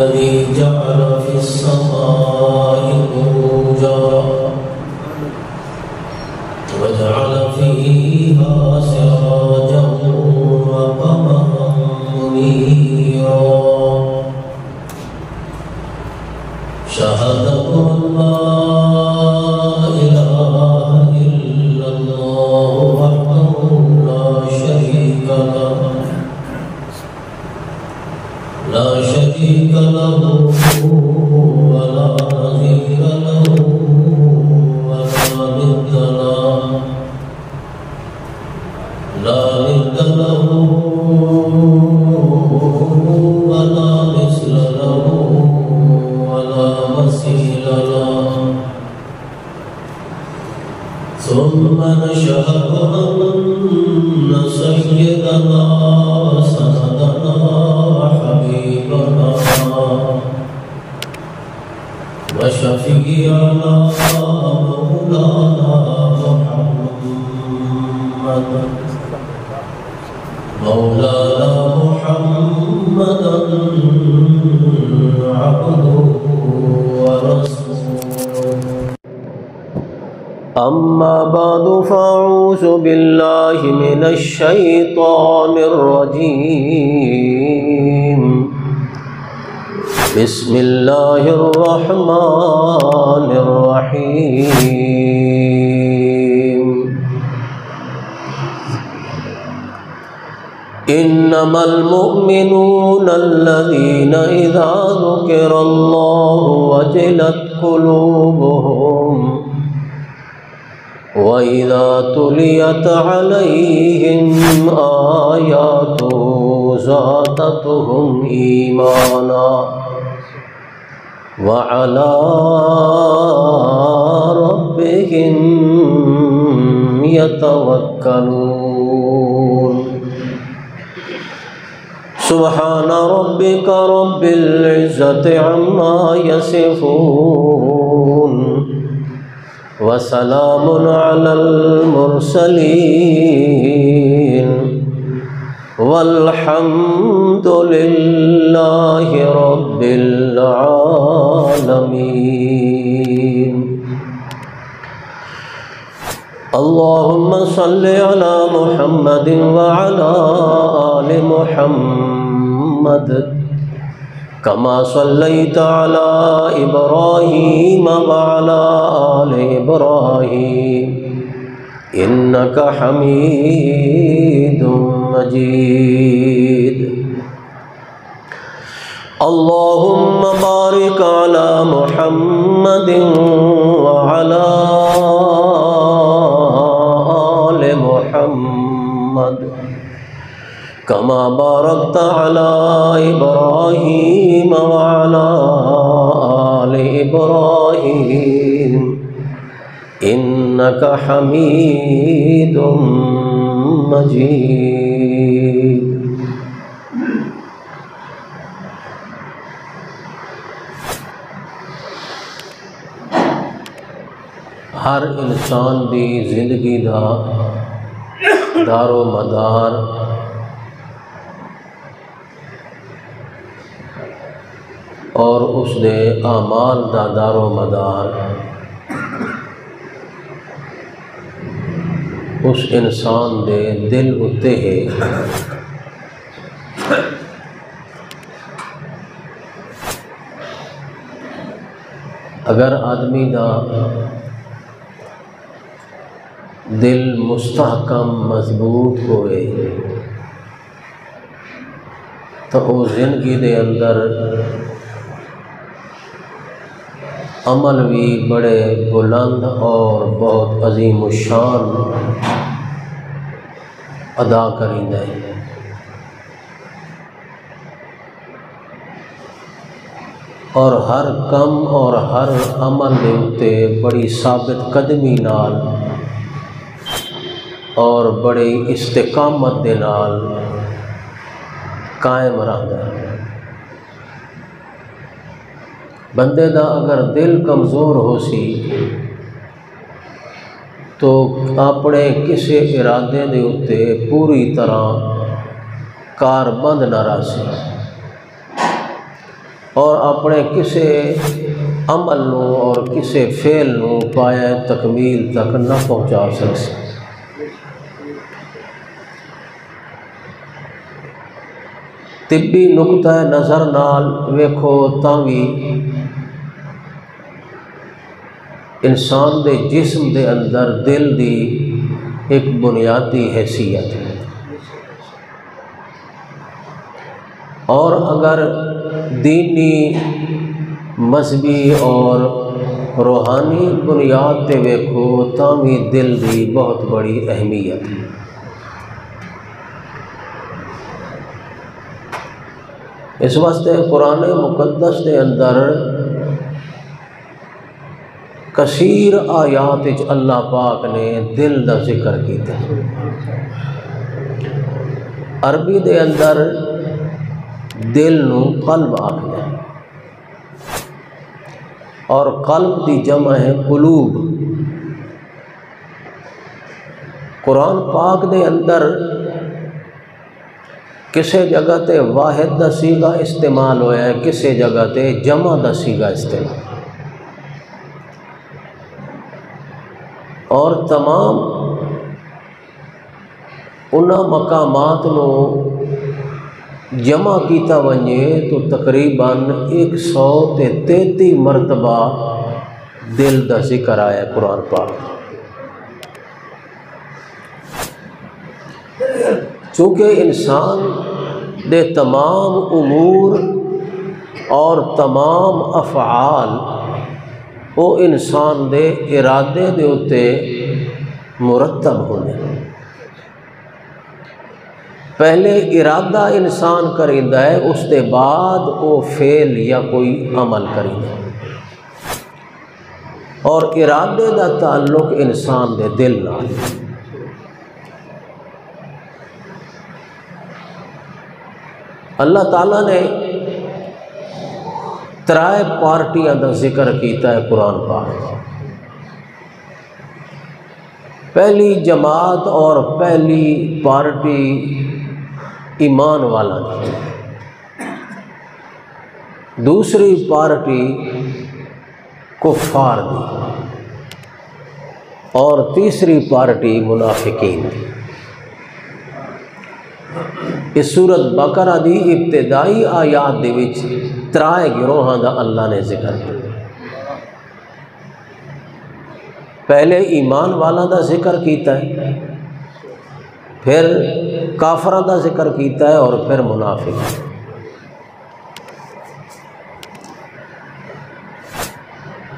الذي جعل في السماء بروجا وجعل فيها سراجا وقمرا منيرا شهد أن لا إله إلا الله وحده لا شريك له ولا نظير له ولا ند له ولا مثل له ولا مثيل له ثم نشهد أن سيدنا وسندنا وحبيبنا وشفيعنا مولانا محمدا عبده ورسوله أما بعد فأعوذ بالله من الشيطان الرجيم بسم الله الرحمن الرحيم إنما المؤمنون الذين إذا ذكر الله وجلت قلوبهم وإذا تليت عليهم آياته زادتهم إيمانا وعلى ربهم يتوكلون سبحان ربك رب العزة عما يصفون وسلام على المرسلين والحمد لله رب العالمين اللهم صل على محمد وعلى آل محمد كما صليت على إبراهيم وعلى آل إبراهيم إنك حميد مجيد اللهم بارك على محمد وعلى آل محمد كما باركت على إبراهيم وعلى آل إبراهيم إنك حميد مجيد ہر انسان دی زندگی دا دار و مدار اور اس دے اعمال دا دار و مدار اس انسان دے دل اتے ہے اگر آدمی دا دل مستحکم مضبوط ہوئے تو وہ زندگی دے اندر عمل بھی بڑے بلند اور بہت عظیم الشان ادا کریندا ہے اور ہر کم اور ہر عمل دے اتے بڑی ثابت قدمی نال اور بڑی استقامت دے نال قائم رہندا ہے بندے دا اگر دل کمزور ہو سی تو اپنے کسی ارادے دے اتے پوری طرح کار بند نہ رہ سی۔ اور اپنے کسے عمل نو اور کسے فعل نو پایا تکمیل تک نہ پہنچا سکے۔ طبی نقطہ نظر نال ویکھو تاں وی انسان دے جسم دے اندر دل دی ایک بنیادی حیثیت ہے، اور اگر دینی مذہبی اور روحانی بنیاد تے ویکھو تاں وی دل دی بہت بڑی اہمیت ہے۔ اس واسطے قرآن مقدس دے اندر کثیر آیات وچ اللہ پاک نے دل دا ذکر کیتا ہے۔ عربی دے اندر دل نو قلب آکھدے ہیں، اور قلب دی جمع ہے قلوب۔ قرآن پاک دے اندر کسے جگہ تے واحد دا صیغہ استعمال ہویا ہے، کسے جگہ تے جمع دا صیغہ استعمال، اور تمام انہاں مقامات نو جمع کیتا ونجے تو تقریباً 133 مرتبہ دل دا ذکر آیا قرآن پاک۔ چونکہ انسان دے تمام امور اور تمام افعال وہ انسان دے ارادے دے اتے مرتب ہونے، پہلے ارادہ انسان کریندا ہے، اس دے بعد وہ فعل یا کوئی عمل کریندا ہے، اور ارادے دا تعلق انسان دے دل نال۔ اللہ تعالیٰ نے ترائے پارٹیاں دا ذکر کیتا ہے قرآن پاک۔ پہلی جماعت اور پہلی پارٹی ایمان والا دی، دوسری پارٹی کفار دی، اور تیسری پارٹی منافقین دی۔ اس سورت بقرہ دی ابتدائی آیات دے وچ ترائے گروہاں دا اللہ نے ذکر کیا۔ پہلے ایمان والا دا ذکر کیتا ہے، پھر کافراں دا ذکر کیتا ہے، اور پھر منافق۔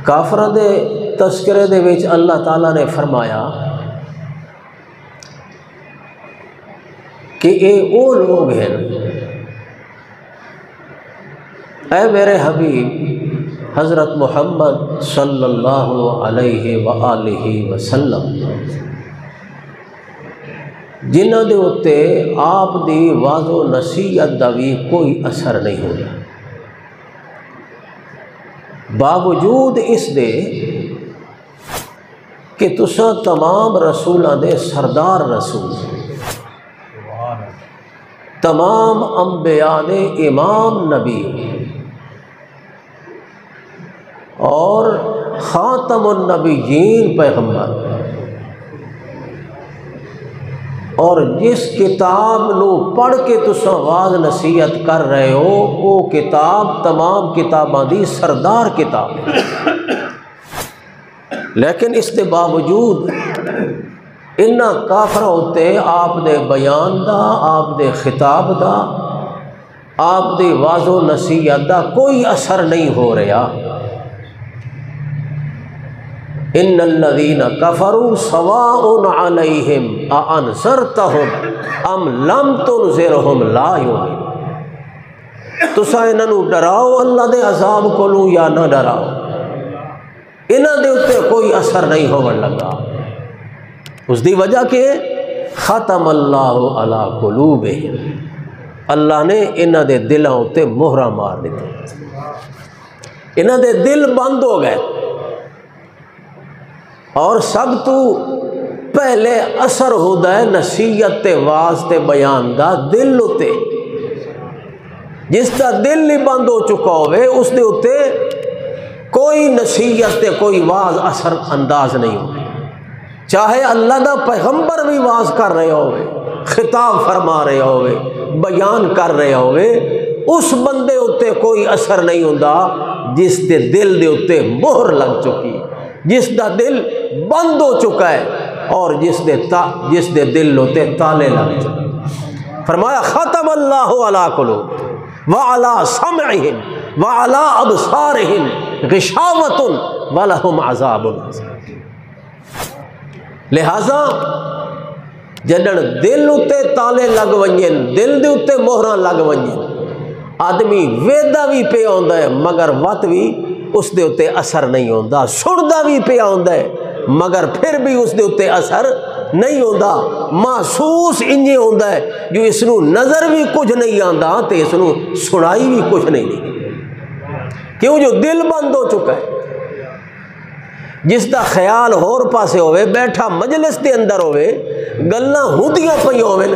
کافراں دے تذکرے دے وچ اللہ تعالیٰ نے فرمایا کہ اے وہ لوگ ہیں، اے میرے حبیب حضرت محمد صلی اللہ علیہ وآلہ وسلم، جنہاں دے اتے آپ دی واض و نصیحت دا بھی کوئی اثر نہیں ہویا، باوجود اس دے کہ تساں تمام رسولاں دے سردار رسول، تمام انبیاء دے امام نبی، اور خاتم النبیین پیغمبر، اور جس کتاب نو پڑھ کے تساں واز نصیحت کر رہے ہو وہ کتاب تمام کتاباں دی سردار کتاب ہے، لیکن اس دے باوجود انہاں کافراں ہوتے آپ دے بیان دا، آپ دے خطاب دا، آپ دی واض و نصیحت دا کوئی اثر نہیں ہو رہا۔ ان الذین کفروا سواء علیہم اانذرتہم ام لم تنذرہم لا یؤمنون۔ تساں انہاں نوں ڈراؤ اللہ دے عذاب کولوں یا نہ ڈراؤ، انہاں دے اوتے کوئی اثر نہیں ہون لگا۔ اس دی وجہ کہ ختم اللہ علی قلوبہم، اللہ نے انہاں دے دلاں اتے مہرہ مار دیتی، انہاں دے دل بند ہو گئے، اور سب تو پہلے اثر ہوتا ہے نصیحت تے واز تے بیان دا دل اتے۔ جس کا دل ہی بند ہو چکا ہوئے اس دے اتے کوئی نصیحت تے کوئی واز اثر انداز نہیں ہوگی، چاہے اللہ دا پیغمبر بھی واز کر رہے ہوئے، خطاب فرما رہے ہوئے، بیان کر رہے ہوئے، اس بندے اتے کوئی اثر نہیں ہوندا جس دے دل دے اتے مہر لگ چکی، جس دا دل بند ہو چکا ہے اور جس دے دل اتے تالے لگ چکے۔ فرمایا ختم اللہ علی قلوبہم وعلی سمعہم وعلی ابصارہم غشاوۃ ولہم عذاب عظیم۔ لہذا جدن دل اتے تالے لگ ونجن، دل دے اتے مہراں لگ ونجن، آدمی ویدا بھی پہ آندا ہے مگر وت بھی اس دے اتے اثر نہیں ہوندا، سندا بھی پہ آندا ہے مگر پھر بھی اس دے اتے اثر نہیں ہوندا، محسوس انجے ہوندا ہے جو اس نو نظر بھی کچھ نہیں آندا تے اس نو سنائی بھی کچھ نہیں، کیوں جو دل بند ہو چکا ہے۔ جس دا خیال ہور پاسے ہوئے، بیٹھا مجلس دے اندر ہوئے، گلاں ہوندیاں پئیاں ہوئے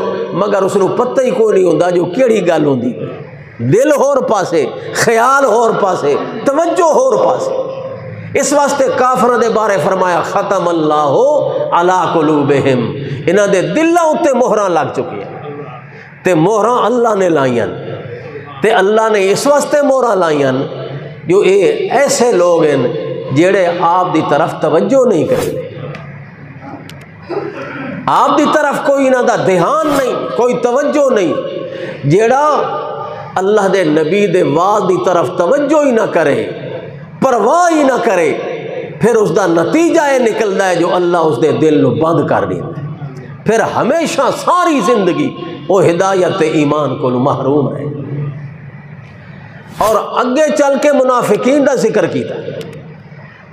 مگر اس نو پتہ ہی کوئی نہیں ہوندا جو کیڑی گل ہوندی، دل ہور پاسے، خیال ہور پاسے، توجہ ہور پاسے۔ اس واسطے کافراں دے بارے فرمایا ختم اللہ علی قلوبہم، انہاں دے دلاں اتے مہراں لگ چکی ہیں، تے مہراں اللہ نے لائیاں، تے اللہ نے اس واسطے مہراں لائیاں جو اے ایسے لوگ ہیں جڑے آپ دی طرف توجہ نہیں کرتے، آپ دی طرف کوئی انہاں دا دھیان نہیں، کوئی توجہ نہیں، جڑا اللہ دے نبی دے واز دی طرف توجہ ہی نہ کرے، پرواہ ہی نہ کرے، پھر اس دا نتیجہ یہ نکلتا ہے جو اللہ اس دے دل نو بند کر دیتا ہے، پھر ہمیشہ ساری زندگی وہ ہدایت ایمان کو محروم ہے۔ اور اگے چل کے منافقین دا ذکر کیتا،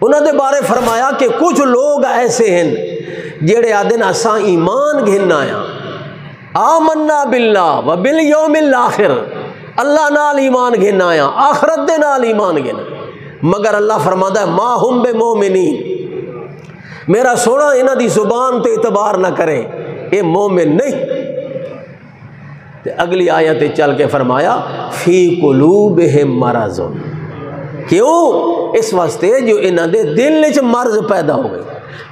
انہوں نے بارے فرمایا کہ کچھ لوگ ایسے ہیں جڑے آدھن اساں ایمان گھن آیا، آمنا باللہ و بالیوم الاخر، اللہ نال ایمان گھن آیا، آخرت دے نال ایمان گھن آیا، مگر اللہ فرماتا ہے ما ہم بے مومنین، میرا سونا انہاں دی زبان تے اعتبار نہ کرے، اے مومن نہیں۔ اگلی آیت چل کے فرمایا فی قلوبہم مرض، کیوں؟ اس واسطے جو انہاں دے دل وچ مرض پیدا ہو گئی۔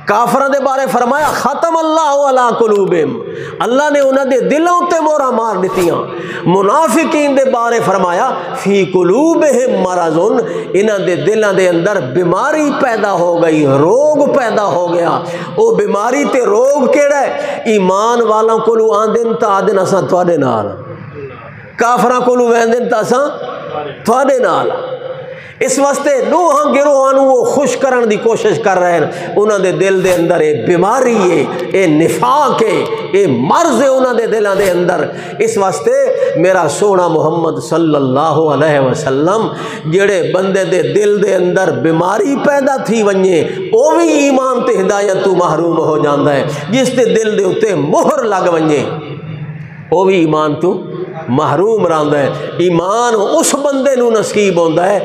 کافراں دے بارے فرمایا ختم اللہ علی قلوبہم، اللہ نے انہاں دے دلوں تے مہراں مار دتیاں۔ منافقین دے بارے فرمایا فی قلوبہم مرض، انہاں دے دلاں دے اندر بیماری پیدا ہو گئی، روگ پیدا ہو گیا۔ او بیماری تے روگ کیڑا ہے؟ ایمان والاں کولو آندن تا آدن اساں تواڈے نال، کافراں کولو ویندن تا اساں تواڈے نال۔ اس واسطے نوہاں گروہاں نو وہ خوش کرن دی کوشش کر رہے ہیں، انہاں دے دل دے اندر اے بیماری ہے، اے نفاق ہے، اے مرض ہے انہاں دے دلاں دے اندر۔ اس واسطے میرا سونا محمد صلی اللہ علیہ وسلم جڑے بندے دے دل دے اندر بیماری پیدا تھی ونجے او بھی ایمان تے ہدایت تو محروم ہو جاندا ہے، جس دے دل دے اتے مہر لگ ونجے او بھی ایمان تو محروم رہندا ہے۔ ایمان اس بندے نو نصیب ہوندا ہے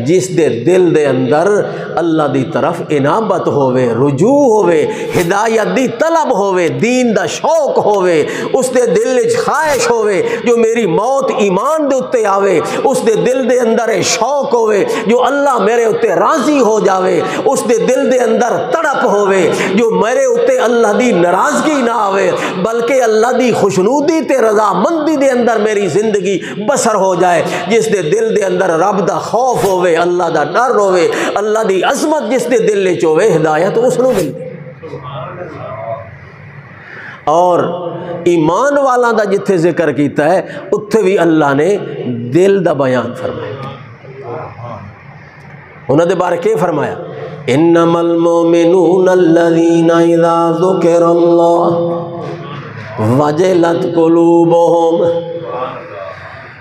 جس دے دل دے اندر اللہ دی طرف انابت ہووے، رجوع ہووے، ہدایت دی طلب ہووے، دین دا شوق ہووے، اس دے دل وچ خواہش ہووے جو میری موت ایمان دے اتے آوے، اس دے دل دے اندر شوق ہووے جو اللہ میرے اتے راضی ہو جاوے، اس دے دل دے اندر تڑپ ہووے جو میرے اتے اللہ دی ناراضگی نہ آوے بلکہ اللہ دی خوشنودی تے رضامندی دے اندر میری زندگی بسر ہو جائے، جس دے دل دے اندر رب دا خوف ہووے، اللہ دا ڈر ہووے، اللہ دی عظمت جس دے دل وچ ہووے، ہدایت اس نو ملے۔ اور ایمان والا دا جتھے ذکر کیتا ہے اتھے بھی اللہ نے دل دا بیان فرمایا۔ انہوں نے بارے کے فرمایا انما المؤمنون الذین اذا ذکر اللہ وجلت قلوبہم،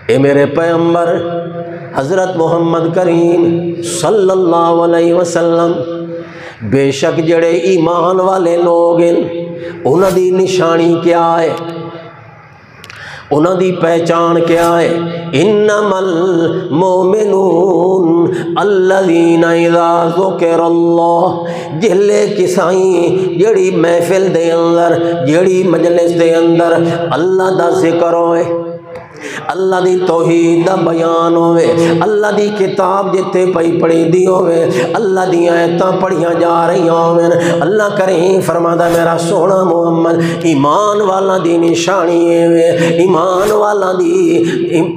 اے میرے پیغمبر حضرت محمد کریم صلی اللہ علیہ وسلم، بے شک جڑے ایمان والے لوگ ہیں انہاں دی نشانی کیا ہے، انہاں دی پہچان کیا ہے؟ انما المؤمنون الذین اذا ذکر اللہ، جہلے کسائیں جڑی محفل دے اندر، جڑی مجلس دے اندر اللہ دا ذکر ہوئے، اللہ دی توحید دا بیان ہوئے، اللہ دی کتاب جتے پئی پڑھی دی ہوئے، اللہ دی آیتاں پڑھیاں جا رہی ہوئے۔ اللہ کریم فرماتا میرا سونا محمد ایمان والا دی نشانی ہے، ایمان والا دی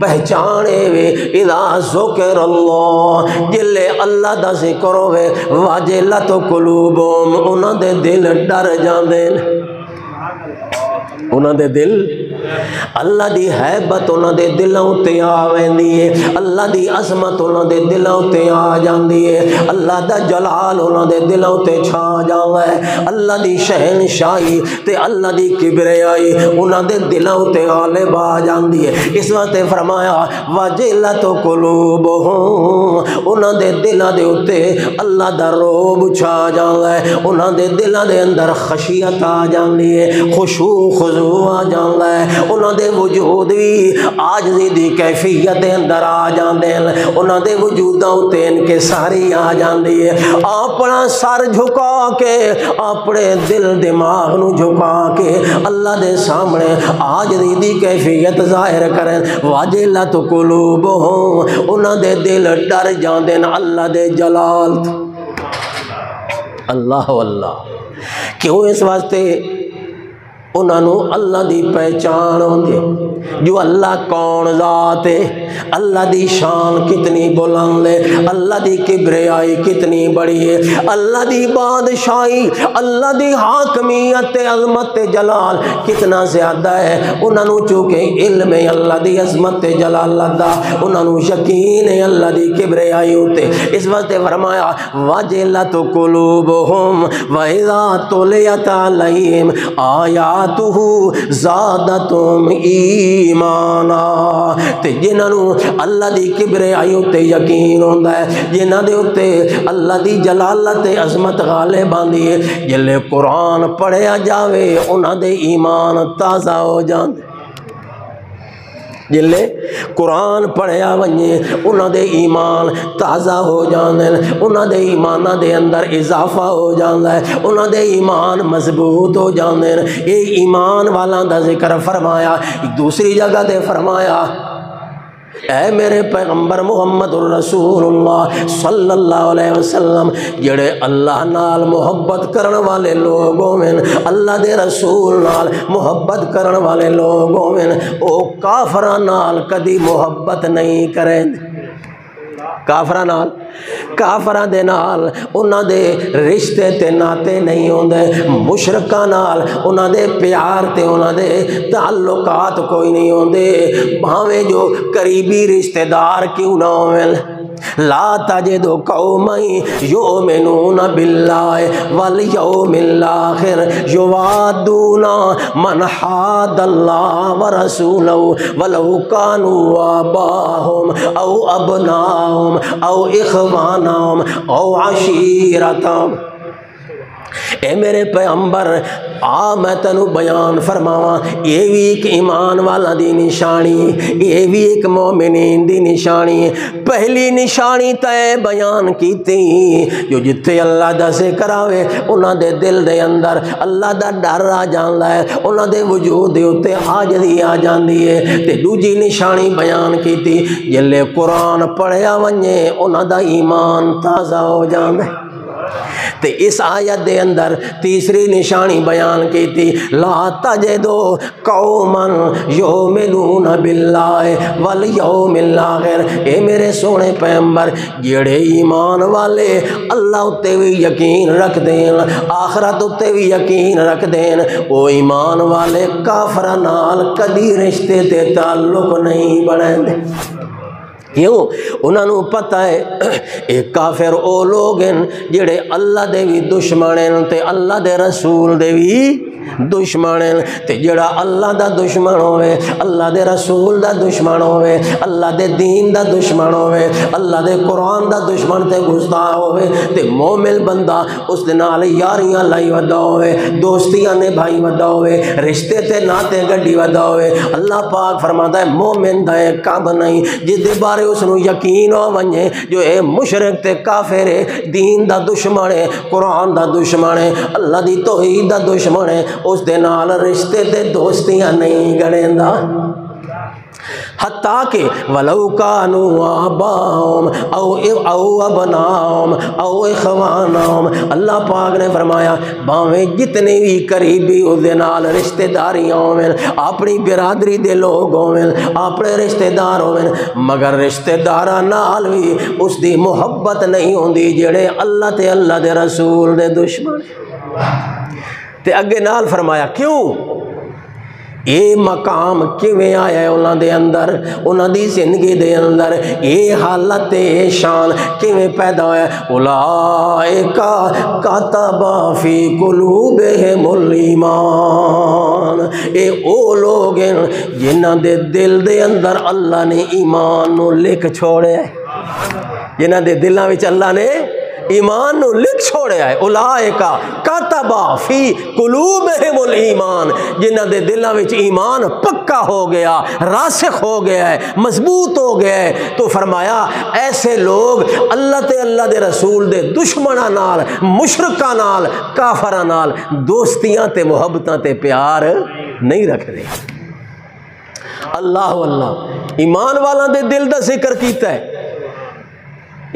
پہچان ہے، اذا ذکر اللہ جلے اللہ دا ذکر ہوئے واجلت قلوبہم انہاں دے دل ڈر جاندے، انہاں دے دل اللہ دی حیبت انہاں دے دلوں تے آ ویندی ہے، اللہ دی عظمت انہاں دے دلوں تے آ جاندی ہے، اللہ دا جلال انہاں دے دلوں تے چھا جاوے، اللہ دی شہنشاہی تے اللہ دی کبریائی انہاں دے دلوں تے غالب آ جاندی ہے۔ اس واسطے فرمایا وجلت قلوبہم انہاں دے دلاں دے اوتے اللہ دا رعب چھا جاوے، انہاں دے دلاں دے اندر خشیت آ جاندی ہے، خشوع خضوع آ جاندی ہے، انہاں دے وجود بھی عاجزی دی کیفیت دے اندر آ جاندے ہیں، انہاں دے وجوداں تے انکساری آ جاندی ہے، اپنا سر جھکا کے اپنے دل دماغ نو جھکا کے اللہ دے سامنے عاجزی دی کیفیت ظاہر کریں، واجلت قلوبہم انہاں دے دل ڈر جاندے ہیں اللہ دے جلال۔ اللہ واللہ کیوں؟ اس واسطے انہوں اللہ دی پہچان ہوندی جو اللہ کون ذات ہے، اللہ دی شان کتنی بلند ہے، اللہ دی کبریائی کتنی بڑی ہے، اللہ دی بادشاہی، اللہ دی حاکمیت عظمت جلال کتنا زیادہ ہے، انہوں چونکہ علم ہے اللہ دی عظمت جلالت دا، انہوں یقین ہے اللہ دی کبریائی ہوتے، اس وقت فرمایا وجلت قلوبہم وَإِذَا تُلِيَتْ عَلَيْهِمْ آیاتہ زادتہم ایمانا۔ تے جنہوں اللہ دی کبریائی ہوتے یقین ہوندہ ہے، جنہوں دے ہوتے اللہ دی جلالت عظمت غالب آندی ہے، جلے قرآن پڑھیا جاوے انہاں دے ایمان تازہ ہو جاندے، جلے قرآن پڑھیا ونجے انہاں دے ایمان تازہ ہو جاندے، انہاں دے ایمان دے اندر اضافہ ہو جاندہ ہے، انہاں دے ایمان مضبوط ہو جاندے۔ یہ ایمان والا دا ذکر فرمایا، دوسری جگہ دے فرمایا اے میرے پیغمبر محمد الرسول اللہ صلی اللہ علیہ وسلم جڑے اللہ نال محبت کرن والے لوگوں میں، اللہ دے رسول نال محبت کرن والے لوگوں میں او کافران نال کدی محبت نہیں کریں، کافران نال کافران دے نال انہاں دے رشتے تے ناتے نہیں ہوندے، مشرکاں نال انہاں دے پیار تے انہاں دے تعلقات کوئی نہیں ہوندے، بھاویں جو قریبی رشتہ دار کیوں نہ ہوئے۔ لا تجد قوما یؤمنون باللہ والیوم الآخر یوادون من حاد اللہ ورسولہ ولو کانوا آباءہم او ابناءہم او اخوانہم او عشیرتہم۔ اے میرے پیغمبر آ میں تینوں بیان فرماواں، یہ بھی ایک ایمان والا دی نشانی، یہ بھی ایک مومنین دی نشانی۔ پہلی نشانی تے بیان کیتی جو جتھے اللہ دا ذکر آوے انہاں دے دل دے اندر اللہ دا ڈر آ جاندا ہے، انہاں دے وجود دے اوتے عاجزی آ جاندی ہے۔ تے دوجی نشانی بیان کیتی جلے قرآن پڑھیا ونجے انہاں دا ایمان تازہ ہو جاندا ہے۔ تے اس آیت دے اندر تیسری نشانی بیان کی تھی لا تجدو قوما یؤمنون باللہ والیوم الآخر۔ اے میرے سونے پیغمبر جڑے ایمان والے اللہ اتے بھی یقین رکھ دین، آخرت اتے بھی یقین رکھ دین، او ایمان والے کافراں نال کدی رشتے تے تعلق نہیں بنائیں دے۔ کیوں؟ انہوں نے پتہ ہے ایک کافر او لوگ ہیں جڑے اللہ دے بھی دشمن ہیں تے اللہ دے رسول دے بھی دشمن ہیں، تے جڑا اللہ دا دشمن ہوئے، اللہ دے رسول دا دشمن ہوئے، اللہ دے دین دا دشمن ہوئے، اللہ دے قرآن دا دشمن تے گستاخ ہوئے، تے مومن بندہ اس دے نال یاریاں لائی ودا ہوئے، دوستیاں نے بھائی ودا ہوئے، رشتے تے ناتے گڈی ودا ہوئے۔ اللہ پاک فرماتا ہے مومن دا ایک کام نہیں جس دے بارے اس نو یقین ہو ونجے جو اے مشرک تے کافر ہے، دین دا دشمن ہے، قرآن دا دشمن ہے، اللہ دی توحید دا دشمن ہے، اس دے نال رشتے تے دوستیاں نہیں گڑیندا۔ حتیٰ کہ ولو کانوا آباؤہم او ابناؤہم او اخوانہم، اللہ پاک نے فرمایا باویں جتنے بھی قریبی اس دے نال رشتہ داریاں ہوئیں، اپنی برادری دے لوگ ہوئیں، اپنے رشتہ دار ہوئیں، مگر رشتہ داراں نال بھی اس دی محبت نہیں ہوندی جڑے اللہ تے اللہ دے رسول دے دشمن۔ تے اگے نال فرمایا کیوں اے مقام کیویں آیا ہے انہاں دے اندر، انہاں دی زندگی دے اندر اے حالت شان کیویں پیدا ہویا ہے؟ اولئک کتب فی قلوبہم الایمان، اے او لوگ ہیں جنہاں دے دل دے اندر اللہ نے ایمان نو لکھ چھوڑیا ہے، جنہاں دے دلاں وچ اللہ نے ایمان نو لکھ چھوڑیا ہے۔ اولئک کتب فی قلوبہم الایمان، جنہاں دے دلاں وچ ایمان پکا ہو گیا، راسخ ہو گیا ہے، مضبوط ہو گیا ہے، تو فرمایا ایسے لوگ اللہ تے اللہ دے رسول دے دشمناں نال، مشرکاں نال، کافراں نال دوستیاں تے محبتاں تے پیار نہیں رکھ دے۔ اللہ اللہ ایمان والاں دے دل دا ذکر کیتا ہے،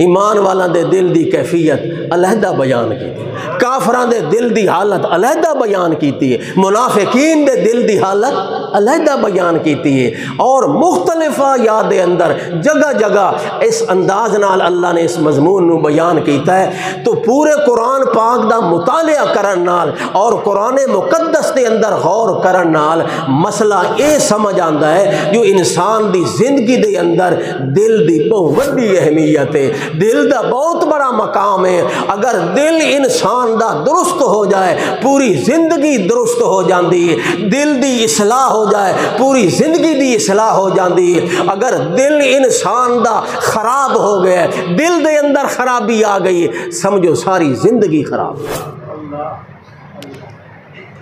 ایمان والا دے دل دی کیفیت علیحدہ بیان کی تھی، کافران دے دل دی حالت علیحدہ بیان کیتی ہے، منافقین دے دل دی حالت علیحدہ بیان کیتی ہے، اور مختلف آیات دے اندر جگہ جگہ اس انداز نال اللہ نے اس مضمون نو بیان کیتا ہے۔ تو پورے قرآن پاک دا مطالعہ کرن نال اور قرآن مقدس دے اندر غور کرن نال مسئلہ اے سمجھ آندا ہے جو انسان دی زندگی دے اندر دل دی بہت بڑی اہمیت ہے، دل دا بہت بڑا مقام ہے۔ اگر دل انسان دا درست ہو جائے پوری زندگی درست ہو جاندی ہے، دل دی اصلاح ہو جائے پوری زندگی دی اصلاح ہو جاندی ہے۔ اگر دل انسان دا خراب ہو گیا، دل دے اندر خرابی آ گئی، سمجھو ساری زندگی خراب۔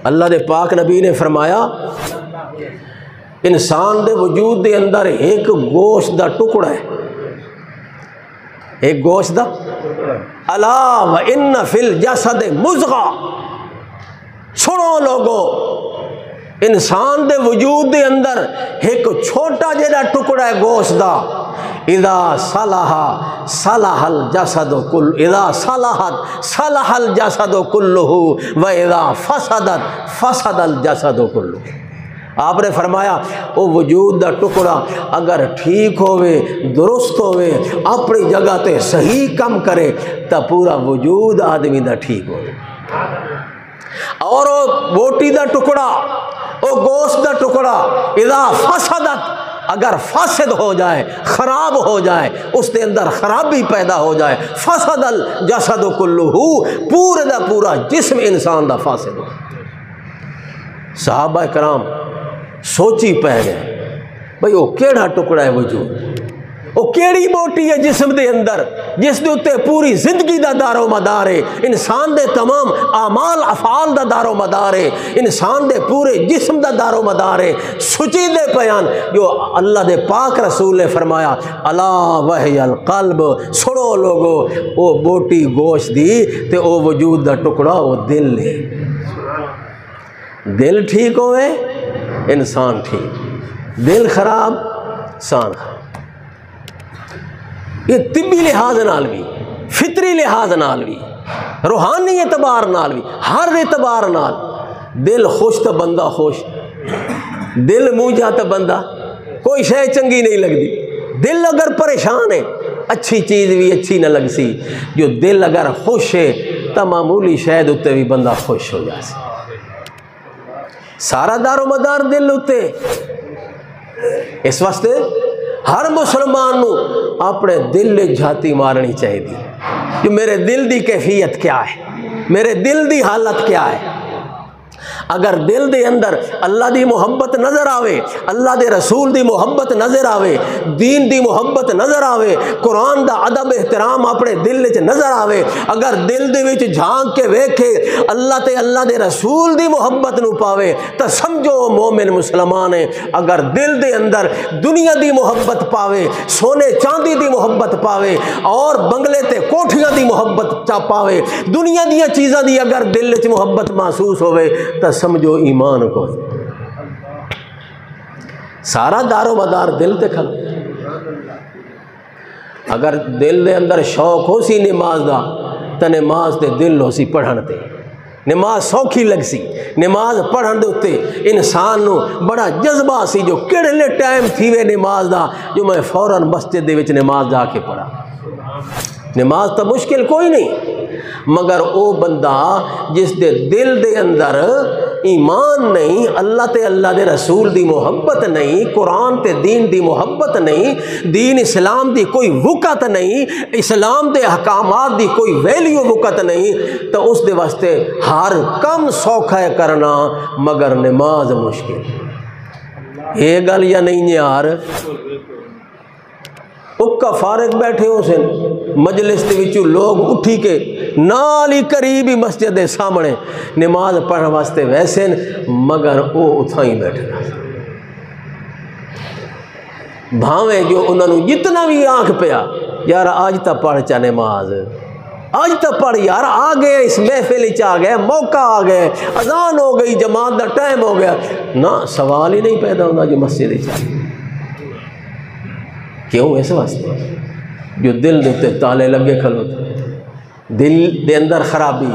اللہ دے پاک نبی نے فرمایا انسان دے وجود دے اندر ایک گوشت دا ٹکڑا ہے، ایک گوشت دا، الا وان فی الجسد مضغہ، سنو لوگو انسان دے وجود دے اندر ایک چھوٹا جڑا ٹکڑا ہے گوشت دا، اذا صلح صلح الجسد کل، اذا صلحت صلح الجسد کلہ و اذا فسدت فسد الجسد کلہ۔ آپ نے فرمایا وہ وجود دا ٹکڑا اگر ٹھیک ہوئے، درست ہوئے، اپنی جگہ تے صحیح کم کرے تا پورا وجود آدمی دا ٹھیک ہو۔ اور وہ بوٹی دا ٹکڑا، وہ گوشت دا ٹکڑا اذا فسدت، اگر فاسد ہو جائے، خراب ہو جائے، اس دے اندر خرابی پیدا ہو جائے، فسد الجسد کلہ، پورے دا پورا جسم انسان دا فاسد ہو۔ صحابہ کرام سوچی پہ گئے بھئی وہ کیڑا ٹکڑا ہے وجود، وہ کیڑی بوٹی ہے جسم دے اندر جس دے اتے پوری زندگی دا دار و مدار ہے، انسان دے تمام اعمال افعال دا دار و مدار ہے، انسان دے پورے جسم دا دار و مدار ہے۔ سچی دے بیان جو اللہ دے پاک رسول نے فرمایا الا وہی القلب، سنو لوگو وہ بوٹی گوشت دی تے وہ وجود دا ٹکڑا وہ دل ہے، دل ٹھیک ہوئے انسان ٹھیک، دل خراب انسان خراب۔ یہ طبی لحاظ نال بھی، فطری لحاظ نال بھی، روحانی اعتبار نال بھی، ہر اعتبار نال دل خوش تو بندہ خوش، دل موجہ تو بندہ کوئی شے چنگی نہیں لگتی۔ دل اگر پریشان ہے اچھی چیز بھی اچھی نہ لگ سی، جو دل اگر خوش ہے تو معمولی شاید اتے بھی بندہ خوش ہو جائے۔ سارا دار و مدار دل ہوتے، اس واسطے ہر مسلمان نو اپنے دل لے جھاتی مارنی چاہیے کہ میرے دل دی کیفیت کیا ہے، میرے دل دی حالت کیا ہے۔ اگر دل دے اندر اللہ دی محبت نظر آوے، اللہ دے رسول دی محبت نظر آوے، دین دی محبت نظر آوے، قرآن دا ادب احترام اپنے دل وچ نظر آوے، اگر دل دے وچ جھانک کے ویکھے اللہ تے اللہ دے رسول دی محبت نو پاوے تو سمجھو مومن مسلمان ہے۔ اگر دل دے اندر دنیا دی محبت پاوے، سونے چاندی دی محبت پاوے اور بنگلے تے کوٹھیاں دی محبت چا پاوے، دنیا دیاں چیزاں دی اگر دل وچ محبت محسوس ہوئے تو سمجھو ایمان کو۔ سارا دار و مدار دل تے کھل. اگر دل دے اندر شوق ہو سی نماز دا تو نماز تے دل ہو سی پڑھن تے. نماز سوکھی لگ سی. نماز پڑھن دے اتے انسان نو بڑا جذبہ سی جو کڑلے ٹائم تھی وے نماز دا جو میں فوراً مسجد دے وچ نماز جا کے پڑھا. نماز تو مشکل کوئی نہیں، مگر او بندہ جس دے دل دے اندر ایمان نہیں، اللہ تے اللہ دے رسول دی محبت نہیں، قرآن تے دین دی محبت نہیں، دین اسلام دی کوئی وقت نہیں، اسلام دے احکامات دی کوئی ویلیو وقت نہیں، تو اس دے واسطے ہر کم سوکھا ہے کرنا مگر نماز مشکل. یہ گل یا نہیں یار؟ اکا فارغ بیٹھے ہو سن مجلس دے وچوں لوگ اٹھی کے نال ہی قریب ہی مسجد دے سامنے نماز پڑھنے واسطے ویسے مگر او اتھاں ہی بیٹھنا. بھاویں جو انہوں نے جتنا بھی آنکھ پیا یار آج تا پڑھ چا نماز، آج تا پڑھ یار، آ گئے اس محفل چ آ گئے، موقع آ گئے، اذان ہو گئی، جماعت دا ٹائم ہو گیا، نہ سوال ہی نہیں پیدا ہونا جو مسجد چ. کیوں؟ اس واسطے جو دل دیتے تالے لگے کھلوتے، دل دے اندر خرابی.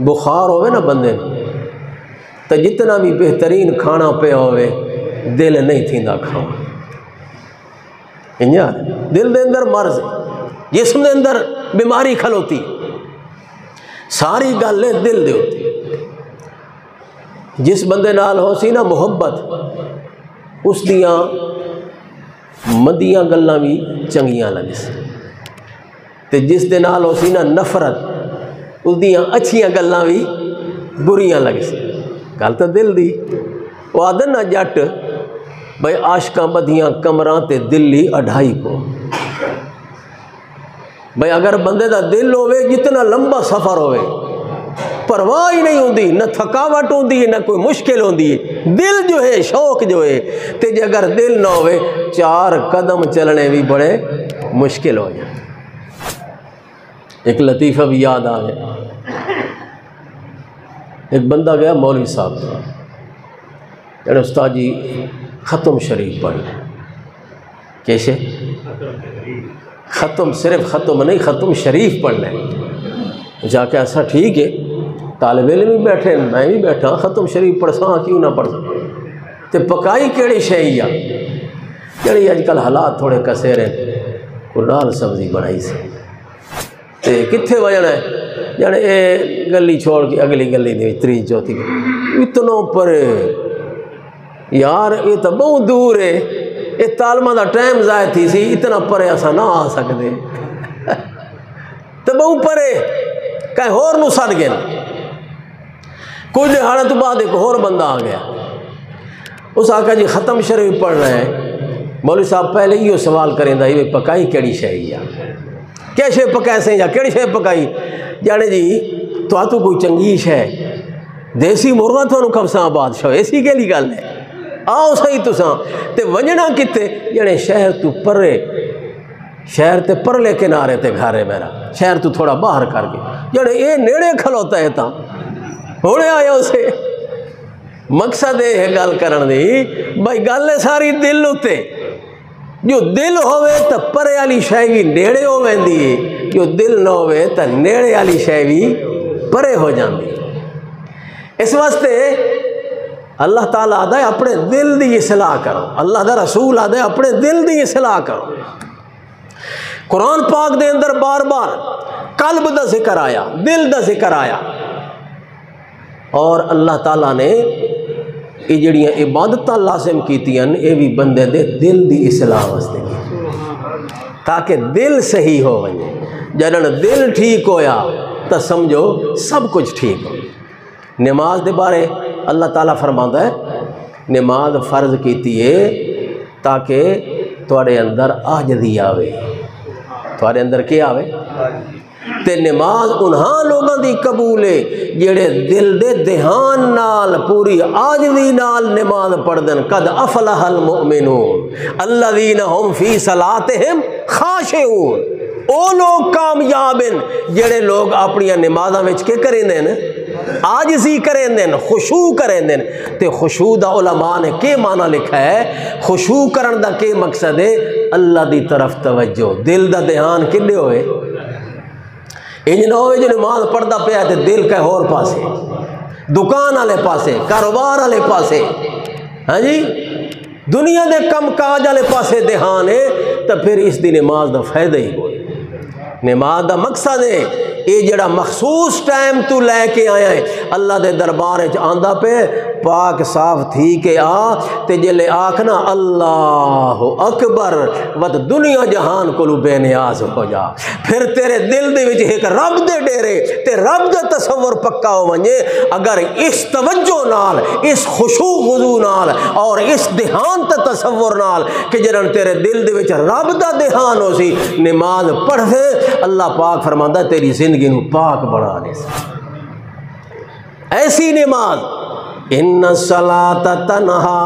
بخار ہوئے نا بندے تو جتنا بھی بہترین کھانا پہ ہوئے دل نہیں تھیندا کھانا. دل دے اندر مرض، جسم دے اندر بیماری کھلوتی، ساری گل ہے دل دے ہوتی. جس بندے نال ہو سی نا محبت، اس دیاں مدیاں گلاں بھی چنگیاں لگ سی، تے جس دے نال ہو سی نا نفرت، اس دیاں اچھیاں گلاں بھی بریاں لگ سی. گل تو دل دی. وہ آدھے نا جٹ بھائی عاشقاں بدیاں کمراں تے دلی اڈھائی کو. بھائی اگر بندے دا دل ہوئے جتنا لمبا سفر ہوئے پرواہ ہی نہیں ہوندی، نہ تھکاوٹ ہوندی ہے، نہ کوئی مشکل ہوندی ہے. دل جو ہے، شوق جو ہے، تے جے اگر دل نہ ہوئے 4 قدم چلنے بھی بڑے مشکل ہو جائے. ایک لطیفہ بھی یاد آ گیا. ایک بندہ گیا مولوی صاحب یعنی استاد جی ختم شریف پڑھ لیں. کیسے؟ ختم، صرف ختم نہیں، ختم شریف پڑھ لیں. جا کے ایسا ٹھیک ہے، طالب علم بھی بیٹھے، میں بھی بیٹھا، ختم شریف پڑھ سا کیوں نہ پڑھ سا. تے پکائی کیڑی شئی آ جڑی اج کل حالات تھوڑے کسیرے، کوئی نال سبزی بنائی سی تے کتھے وجنا ہے جانے اے گلی چھوڑ کے اگلی گلی دی 3 4 اتنا پرے یار، یہ تو بہت دور ہے، یہ تعلیمہ دا ٹائم ضائع تھی سی، اتنا پرے ایسا نہ آ سکتے تو بہت پرے کہیں ہور نو سڑ گئے. کچھ دہاڑے تو بعد ایک اور بندہ آ گیا، اس آقا جی ختم شریف پڑھ رہے ہیں. مولوی صاحب پہلے یہ سوال کریں دا یہ پکائی کیڑی شئی یا کیا شے پکائے سے یا کیڑی شے پکائی جانے جی تو کوئی چنگیش ہے دیسی مرغا تو کھبساں بادشاہ ایسی گلی گل ہے. آؤ صحیح تساں تے ونجنا کتے جانے شہر تو پرے، شہر تے پرلے کنارے تے گھر ہے میرا، شہر تو تھوڑا باہر کر کے جانے اے نیڑے کھلوتا ہے تا ہونے آیا اسے. مقصد ہے گل کرن دی بھائی گل ہے ساری دل ہوتے، جو دل ہوئے تو پرے والی شے بھی نیڑے ہو ویندی ہے، جو دل نہ ہوئے تو نیڑے والی شے بھی پرے ہو جاندی. اس واسطے اللہ تعالیٰ آدھا ہے اپنے دل دی اصلاح کرو، اللہ دا رسول آدھا ہے اپنے دل دی اصلاح کرو. قرآن پاک دے اندر بار بار قلب دا ذکر آیا، دل دا ذکر آیا، اور اللہ تعالیٰ نے یہ جڑیاں عبادتاں لازم کیتیاں یہ بھی بندے دے دل دی اصلاح واسطے کی تاکہ دل صحیح ہو وجے. جنن دل ٹھیک ہویا تو سمجھو سب کچھ ٹھیک ہو. نماز دے بارے اللہ تعالیٰ فرماتا ہے نماز فرض کیتی ہے تاکہ تھوڑے اندر عاجزی آوے. تھوڑے اندر کیا آوے؟ تے نماز انہاں لوگاں دی قبول ہے جڑے دل دے دھیان نال پوری عاجزی نال نماز پڑھ دن. قد افلح المؤمنون الذین هم فی صلاتہم خاشعون. او لوگ کامیاب ہیں جڑے لوگ اپنی نمازاں وچ کے کریں دے نا آجزی کریں دن خشوع کریں دن تے خشوع دا علماء نے کے معنی لکھا ہے خشوع کرن دا کے مقصد ہے اللہ دی طرف توجہ دل دا دھیان کنے ہوئے انج نہ ہوئے جو نماز پڑھدا پیا تے دل کا ہور پاسے دکان والے پاسے کاروبار والے پاسے ہاں جی دنیا دے کم کاج والے پاسے دھیان ہے تو پھر اس دی نماز دا فائدہ ہی کوئی نماز دا مقصد ہے یہ جڑا مخصوص ٹائم تو لے کے آیا ہے اللہ دے دربار وچ آندا پہ پاک صاف تھی کہ آ تے جلے آکھنا اللہ اکبر ود دنیا جہان کولو بے نیاز ہو جا پھر تیرے دل دے وچ ایک رب دے ڈیرے تے رب دا تصور پکا ہو ونجے اگر اس توجہ نال اس خشوع خضوع نال اور اس دھیان تے تصور نال کہ جڑن تیرے دل دے وچ رب دا دھیان ہو سی نماز پڑھ دے اللہ پاک فرماندا تیری زندگی نو پاک بنا دے ایسی نماز ان الصلاۃ تنہا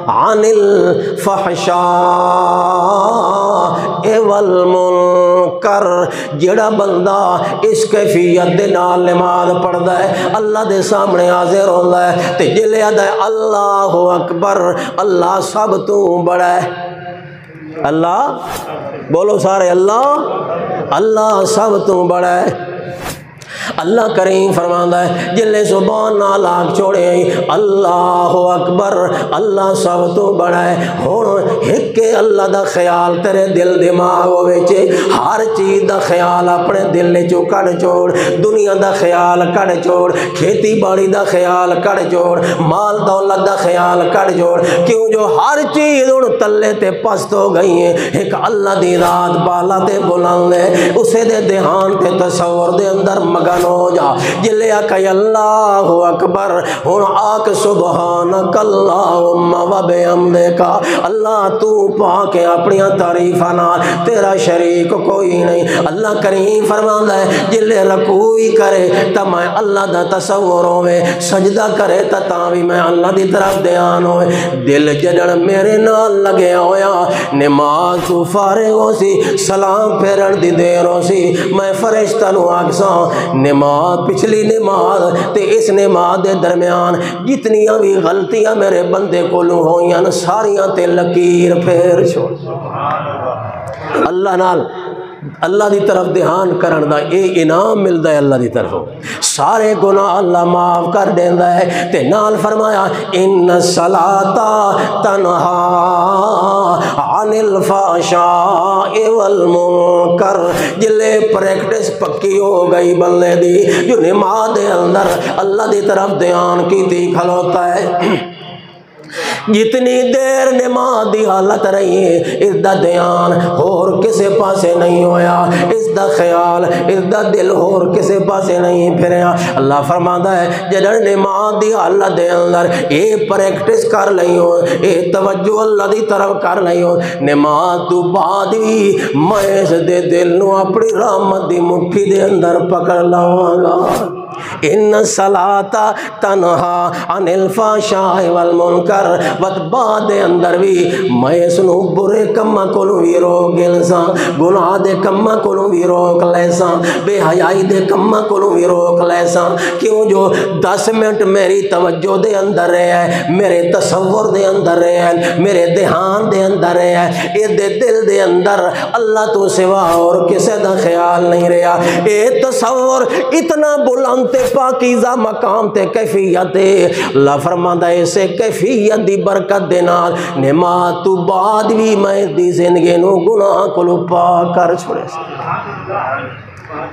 عن الفحشاء والمنکر جڑا بندہ اس کیفیت دے نال نماز پڑھدا ہے اللہ دے سامنے حاضر ہوندا ہے تے جلے آدا ہے اللہ اکبر اللہ سب تو بڑا ہے اللہ بولو سارے اللہ سب تو بڑا ہے اللہ کریم فرماندا ہے جلے زبان نال آگ چھوڑے اللہ اکبر اللہ سب تو بڑا ہے ہن ایک اللہ دا خیال تیرے دل دماغ وچ ہر چیز دا خیال اپنے دل چوں کڈ چھوڑ دنیا دا خیال کڈ چھوڑ کھیتی باڑی دا خیال کڈ چھوڑ مال دولت دا خیال کڈ چھوڑ کیوں جو ہر چیز ہن تلے تے پست ہو گئی ہے ایک اللہ دی ذات بالا تے بلند ہے اسے دے دھیان تے تصور دے اندر مگن ہو جا جلے آکھے اللہ اکبر ہن آکھ سبحانک اللہم و بحمدک اللہ تو پاک ہے اپنی تعریفاں نال تیرا شریک کوئی نہیں اللہ کریم فرماندا ہے جلے رکوع کرے تا میں اللہ دا تصور ہوے سجدہ کرے تا بھی میں اللہ دی طرف دھیان ہوے دل جڑن میرے نال لگیا ہویا نماز تو فارغ ہو سی سلام پھیرن دی دیر ہو سی میں فرشتہ نو آکھساں نماز پچھلی نماز تے اس نماز دے درمیان جتنیاں بھی غلطیاں میرے بندے کولوں ہوئیاں ساریاں تے لکیر پھیر چھوڑ اللہ نال اللہ دی طرف دھیان کرن دا اے انعام ملدا ہے اللہ دی طرف سارے گناہ اللہ معاف کر دیندا ہے تے نال فرمایا ان الصلاۃ تنہا عن الفحشاء والمنکر جلے پریکٹس پکی ہو گئی بندے دی جو نماز دے اندر اللہ دی طرف دھیان کیتی کھلوتا ہے جتنی دیر نماز دی حالت رہی ہے اس دا دھیان اور کسے پاسے نہیں ہویا اس دا خیال اس دا دل اور کسے پاسے نہیں پھریا اللہ فرماندا ہے جڑن نماز دی حالت دے اندر اے پریکٹس کر لئی ہو اے توجہ اللہ دی طرف کر لئی ہو نماز تو بعد بھی میں اس دے دل نو اپنی رحمت دی مٹھی دے اندر پکڑ لاواں گا ان الصلاۃ تنہا عن الفحشاء والمنکر وت بعد اندر بھی میں اس نو برے کماں کولوں وی روک لساں گناہ دے کماں کولوں وی روک لیساں بے حیائی دے کماں کولوں وی روک لیساں کیوں جو 10 منٹ میری توجہ دے اندر ہے میرے تصور دے اندر ہے میرے دھیان دے اندر ہے اے دے دل دے اندر اللہ تو سوا اور کسے دا خیال نہیں رہا اے تصور اتنا بلند تے پاکیزہ مقام تے کیفیت اللہ فرماندا ہے اسے کیفیت دی برکت دے نال نماز تو بعد بھی میں دی زندگی نو گناہ کولوں پاک کر چھوڑے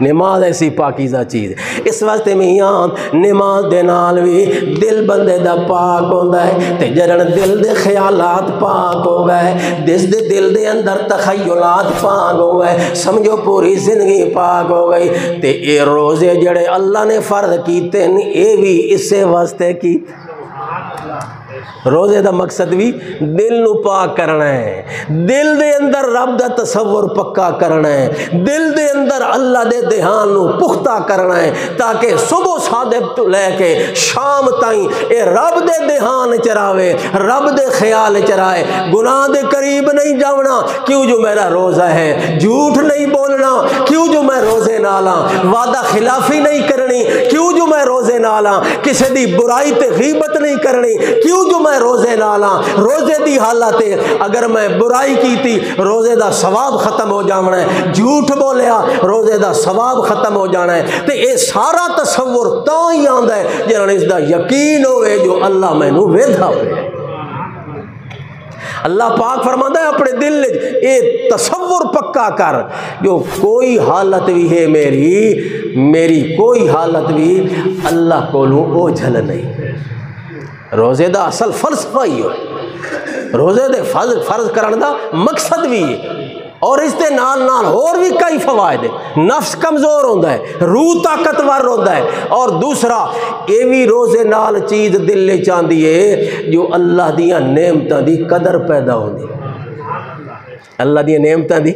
نماز ایسی پاکیزہ چیز اس واسطے میں یہاں نماز دے نال بھی دل بندے دا پاک ہوندا ہے تے جڑن دل دے خیالات پاک ہو گئے جس دے دل دے اندر تخیلات پاک ہو گئے سمجھو پوری زندگی پاک ہو گئی تے اے روزے جڑے اللہ نے فرض کیتے اے بھی اس سے واسطے کی روزے دا مقصد بھی دل نو پاک کرنا ہے دل دے اندر رب دا تصور پکا کرنا ہے دل دے اندر اللہ دے دھیان نو پختہ کرنا ہے تاکہ صبح صادق تو لے کے شام تائیں اے رب دے دھیان چراوے رب دے خیال چرائے گناہ دے قریب نہیں جاونا کیوں جو میرا روزہ ہے جھوٹ نہیں بولنا کیوں جو میں روزے نالا وعدہ خلافی نہیں کرنی کیوں جو میں روزے نالاں کسی دی برائی تے غیبت نہیں کرنی کیوں جو میں روزے نالاں روزے دی حالت ہے اگر میں برائی کیتی روزے دا ثواب ختم ہو جانا ہے جھوٹ بولیا روزے دا ثواب ختم ہو جانا ہے تے اے سارا تصور تاں ہی آندا ہے جنہاں اس دا یقین ہوئے جو اللہ مینوں ویدھا پہ اللہ پاک فرماتا ہے اپنے دل اے تصور پکا کر جو کوئی حالت بھی ہے میری کوئی حالت بھی اللہ کولوں اوجھل نہیں روزے دا اصل فلسفہ ہی ہو روزے دے فرض کرن دا مقصد بھی ہے اور اس دے نال نال اور بھی کئی فوائد ہیں نفس کمزور ہوتا ہے روح طاقتور ہوتا ہے اور دوسرا یہ بھی روزے نال چیز دل لے چاندی ہے جو اللہ دیاں نعمتاں دی قدر پیدا ہوندی اللہ دیاں نعمتاں دی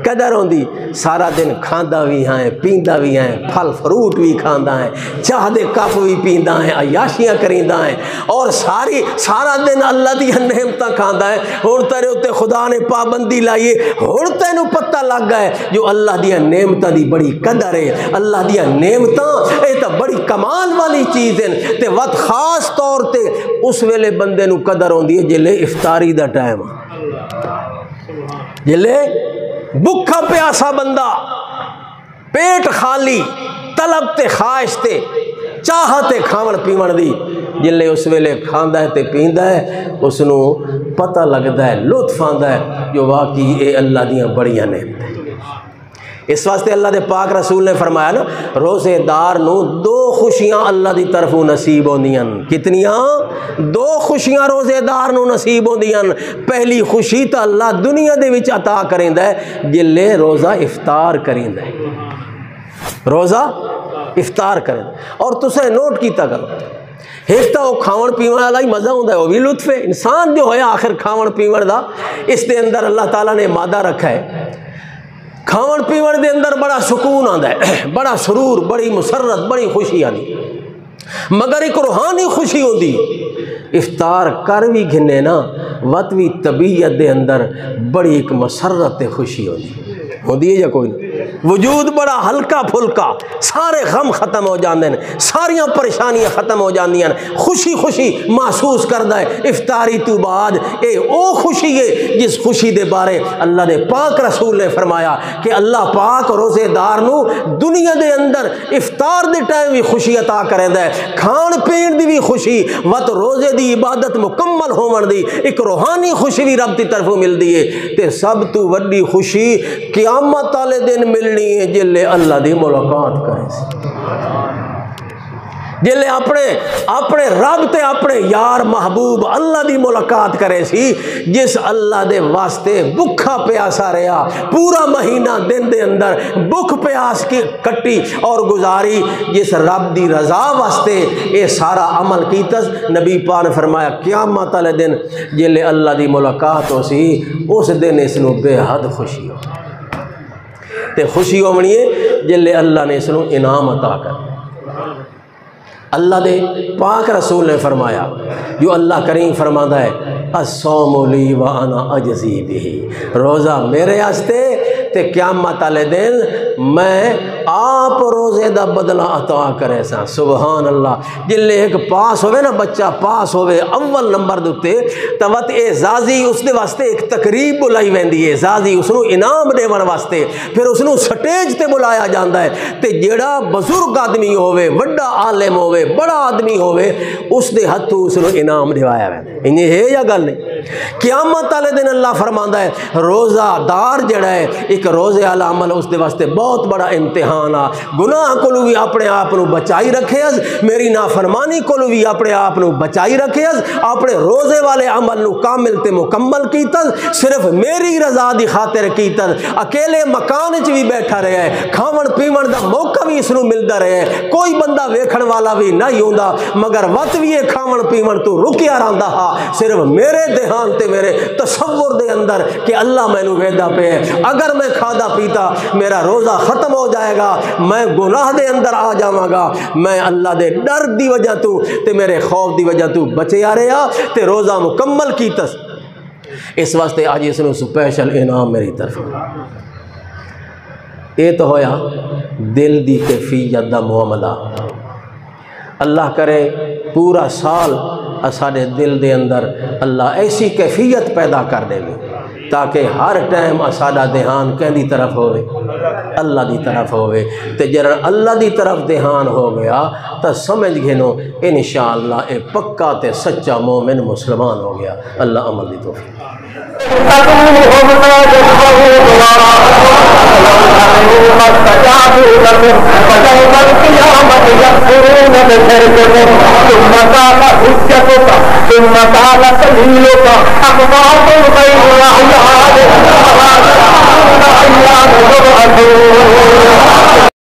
قدر ہوندی سارا دن کھاندا بھی ہیں پیندا بھی ہیں پھل فروٹ بھی کھاندا ہے چاہ دے کپ بھی پیندا ہے عیاشیاں کریندا ہے اور سارا دن اللہ دی نعمتاں کھاندا ہے ہن تیرے اوتے خدا نے پابندی لائی ہے ہن تینوں پتہ لگ گیا ہے جو اللہ دی نعمتاں دی بڑی قدر ہے اللہ دی نعمتاں اے تے بڑی کمال والی چیز ہیں تے وقت خاص طور تے اس ویلے بندے نوں قدر ہوندی ہے جلے افطاری دا ٹائم جلے بکھا پیاسا بندہ پیٹ خالی طلب تے خواہش تے چاہتے کھاون پیون دی جلے اس ویلے کھاندا ہے تے پیندا ہے اس نو پتہ لگدا ہے لطف آندا ہے جو واقعی اے اللہ دیاں بڑیاں نعمتیں اس واسطے اللہ دے پاک رسول نے فرمایا نا روزے دار نو دو خوشیاں اللہ دی طرفوں نصیب ہوندیاں کتنیاں دو خوشیاں روزے دار نو نصیب ہوندیاں پہلی خوشی تا اللہ دنیا دے وچ عطا کریندا ہے جلے روزہ افطار کریندا ہے روزہ افطار کریں اور تسے نوٹ کیتا کرو ایک تو وہ کھاون پیون والا ہی مزہ ہوتا ہے وہ بھی لطف ہے انسان جو ہویا آخر کھاون پیون دا اس دے اندر اللہ تعالیٰ نے مادہ رکھا ہے کھاون پیون دے اندر بڑا سکون آندا ہے بڑا سرور بڑی مسرت بڑی خوشی آندی مگر ایک روحانی خوشی ہوندی افطار کر بھی گھنے نا وقت بھی طبیعت دے اندر بڑی ایک مسرت خوشی ہوندی ہے یا کوئی نہیں وجود بڑا ہلکا پھلکا سارے غم ختم ہو جاندے ہیں ساریاں پریشانیاں ختم ہو جاندیاں خوشی خوشی محسوس کردا ہے افطاری تو بعد اے او خوشی ہے جس خوشی دے بارے اللہ نے پاک رسول نے فرمایا کہ اللہ پاک روزے دار نو دنیا دے اندر افطار دے ٹائم بھی خوشی عطا کریندا ہے کھان پین دی بھی خوشی وقت روزے دی عبادت مکمل ہون دی ایک روحانی خوشی بھی رب دی طرفوں ملدی ہے تے سب تو وڈی خوشی قیامت والے دن ملنی ہے جلے اللہ دی ملاقات کرے سی جلے اپنے رب تے اپنے یار محبوب اللہ دی ملاقات کرے سی جس اللہ دے واسطے بکھا پیاسا رہا پورا مہینہ دن دے اندر بکھ پیاس کی کٹی اور گزاری جس رب دی رضا واسطے اے سارا عمل کیتا نبی پاک نے فرمایا قیامت والے دن جلے اللہ دی ملاقات ہو سی اس دن اس نو بے حد خوشی ہو تے خوشی ہونی ہے جلے اللہ نے اس نو انعام عطا کر اللہ دے پاک رسول نے فرمایا جو اللہ کریم فرماتا ہے الصوم لی وانا اجزی بہ روزہ میرے واسطے تے قیامت والے دن میں آپ روزے دا بدلہ عطا کرے سا سبحان اللہ جلے ایک پاس ہوئے نا بچہ پاس ہوئے اول نمبر دوتے توت اعزازی اس دے واسطے ایک تقریب بلائی ویندی ہے اعزازی اس نو انعام دیون واسطے پھر اس نو سٹیج تے بلایا جاندا ہے تے جیڑا بزرگ آدمی ہوئے وڈا عالم ہوئے بڑا آدمی ہوئے اس دے ہتھوں اس نو انعام دیوایا ویندا انہیں ہے یا گل نہیں قیامت والے دن اللہ فرماندا ہے روزہ دار جڑا ہے ایک روزے والا عمل اس دے واسطے بہت بڑا امتحان آ گناہ کولو بھی اپنے آپ نو بچائی رکھے اس میری نافرمانی کولو بھی اپنے آپ نو بچائی رکھے اس اپنے روزے والے عمل نو کامل تے مکمل کیتا صرف میری رضا دی خاطر کیتا اکیلے مکان وچ بھی بیٹھا رہا ہے کھاون پیون دا موقع بھی اس نو ملدا رہا ہے کوئی بندہ ویکھن والا بھی نہیں ہوندا مگر وقت بھی یہ کھاون پیون تو رکیا رہندا ہا صرف میرے دھیان تے میرے تصور دے اندر کہ اللہ مینوں ویدا پے اگر میں کھادا پیتا میرا روزہ ختم ہو جائے گا میں گناہ دے اندر آ جاواں گا میں اللہ دے ڈر دی وجہ تو تے میرے خوف دی وجہ تو بچے آ رہا تے روزہ مکمل کیتا اس واسطے آج اس نو سپیشل انعام میری طرف یہ تو ہویا دل دی کیفیت دا معاملہ اللہ کرے پورا سال اساڑے دل دے اندر اللہ ایسی کیفیت پیدا کر دے تاکہ ہر ٹائم اساڑا دھیان کہندی طرف ہوئے، اللہ دی طرف ہوئے۔ تے جرا اللہ دی طرف دھیان ہو گیا تو سمجھ گھنو انشاءاللہ اے پکا تے سچا مومن مسلمان ہو گیا۔ اللہ عمل دی توفیق۔ ثم قال سبيلك أقطعت الغيب وعياد